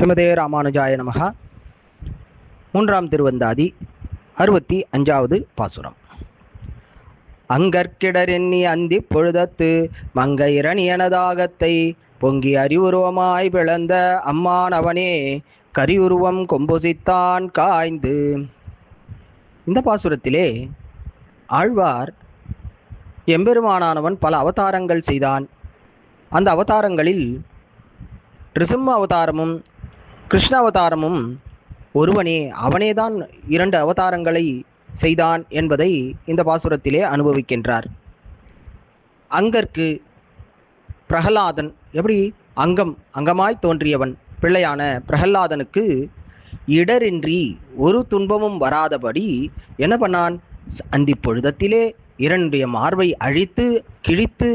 ஸ்ரீமதே ராமானுஜாய நமக. மூன்றாம் திருவந்தாதி 65வது பாசுரம். அங்கற்கிடரெண்ணி அந்தி பொழுதத்து மங்கையரணியனதாகத்தை பொங்கி அறிவுருவமாய் பிளந்த அம்மான் அவனே கரியுருவம் கொம்பொசித்தான் காய்ந்து. இந்த பாசுரத்திலே ஆழ்வார் எம்பெருமானானவன் பல அவதாரங்கள் செய்தான். அந்த அவதாரங்களில் நிருசிம்ம அவதாரமும் கிருஷ்ண அவதாரமும் ஒருவனே, அவனேதான் 2 அவதாரங்களை செய்தான் என்பதை இந்த பாசுரத்திலே அனுபவிக்கின்றார். அங்கற்கு பிரகலாதன் எப்படி அங்கமாய் தோன்றியவன் பிள்ளையான பிரகலாதனுக்கு இடரின்றி ஒரு துன்பமும் வராதபடி என்ன பண்ணான்? அந்தி பொழுதத்திலே 2 மார்பை அழித்து கிழித்து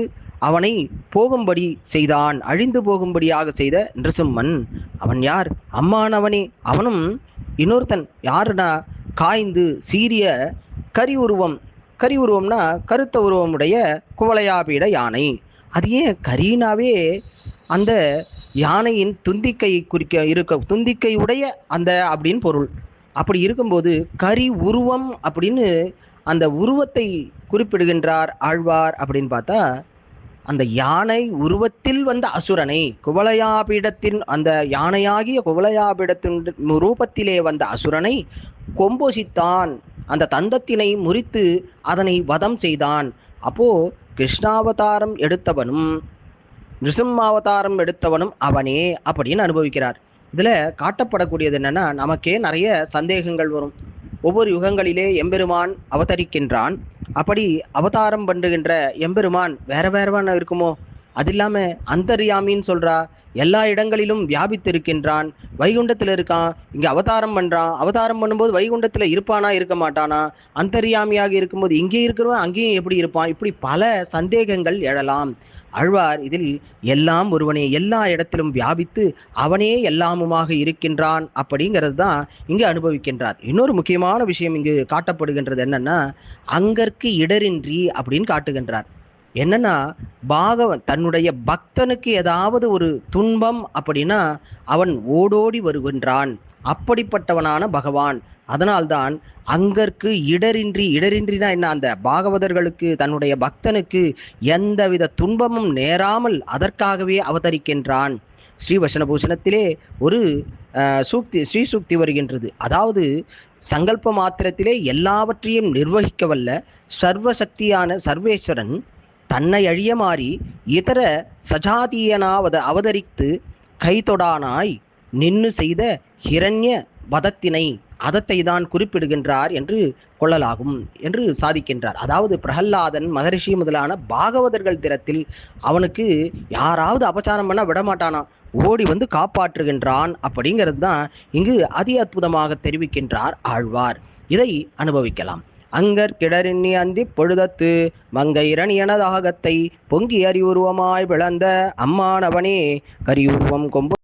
அவனை போகும்படி செய்தான். அழிந்து போகும்படியாக செய்த நிருசிம்மன் அவன் யார்? அம்மானவனே. அவனும் இன்னொருத்தன் யாருன்னா காய்ந்து சீரிய கரி உருவம்னா கருத்த உருவமுடைய குவளையாபீட யானை. அது ஏன் கரினாவே அந்த யானையின் துந்திக்கை குறிக்க துந்திக்கை உடைய அந்த அப்படின்னு பொருள். அப்படி இருக்கும்போது கரி உருவம் அப்படின்னு அந்த உருவத்தை குறிப்பிடுகின்றார் ஆழ்வார். அப்படின்னு பார்த்தா அந்த யானை உருவத்தில் வந்த அசுரனை, குவளையாபீடத்தின் அந்த யானையாகிய குவளையாபீடத்தின் ரூபத்திலே வந்த அசுரனை கொம்பொசித்தான், அந்த தந்தத்தினை முறித்து அதனை வதம் செய்தான். அப்போ கிருஷ்ணாவதாரம் எடுத்தவனும் நிருசிம்மாவதாரம் எடுத்தவனும் அவனே அப்படின்னு அனுபவிக்கிறார். இதுல காட்டப்படக்கூடியது என்னன்னா, நமக்கே நிறைய சந்தேகங்கள் வரும். ஒவ்வொரு யுகங்களிலே எம்பெருமான் அவதரிக்கின்றான். அப்படி அவதாரம் பண்ணுகின்ற எம்பெருமான் வேற வேறவான இருக்குமோ? அது இல்லாம அந்தர்யாமின்னு சொல்றா, எல்லா இடங்களிலும் வியாபித்திருக்கின்றான். வைகுண்டத்தில் இருக்கான், இங்க அவதாரம் பண்றான். அவதாரம் பண்ணும்போது வைகுண்டத்துல இருப்பானா இருக்க மாட்டானா? அந்தர்யாமியாக இருக்கும்போது இங்கே இருக்கிறவன் அங்கேயும் எப்படி இருப்பான்? இப்படி பல சந்தேகங்கள் எழலாம். ஆழ்வார் இதில் எல்லாம் ஒருவனே, எல்லா இடத்திலும் வியாபித்து அவனே எல்லாமுமாக இருக்கின்றான் அப்படிங்கிறது தான் இங்கு அனுபவிக்கின்றார். இன்னொரு முக்கியமான விஷயம் இங்கு காட்டப்படுகின்றது என்னன்னா, அங்கற்கு இடரின்றி அப்படின்னு காட்டுகின்றார். என்னன்னா, பாகவன் தன்னுடைய பக்தனுக்கு ஏதாவது ஒரு துன்பம் அப்படின்னா அவன் ஓடோடி வருகின்றான். அப்படிப்பட்டவனான பகவான். அதனால்தான் அங்கற்கு இடரின்றினா என்ன? அந்த பாகவதர்களுக்கு தன்னுடைய பக்தனுக்கு எந்தவித துன்பமும் நேராமல் அதற்காகவே அவதரிக்கின்றான். ஸ்ரீவசனபூஷணத்திலே ஒரு ஸ்ரீ சூக்தி வருகின்றது. அதாவது சங்கல்ப மாத்திரத்திலே எல்லாவற்றையும் நிர்வகிக்க வல்ல சர்வசக்தியான சர்வேஸ்வரன் தன்னை அழிய மாறி இதர சஜாதியனாவத அவதரித்து கைதொடானாய் நின்னு செய்த ஹிரண்ய வதத்தினை அதத்தை தான் குறிப்பிடுகின்றார் என்று கொள்ளலாகும் என்று சாதிக்கின்றார். அதாவது பிரகலாதன் மகரிஷி முதலான பாகவதர்கள் திறத்தில் அவனுக்கு யாராவது அபச்சாரம் பண்ண விடமாட்டானா, ஓடி வந்து காப்பாற்றுகின்றான். அப்படிங்கிறது தான் இங்கு அதி அற்புதமாக தெரிவிக்கின்றார் ஆழ்வார். இதை அனுபவிக்கலாம். அங்கற் கிடரின்னி அந்தி பொழுதத்து மங்கையரணியனதாகத்தை பொங்கி அறிவுருவமாய் பிளந்த அம்மானவனே கரியுருவம் கொம்பு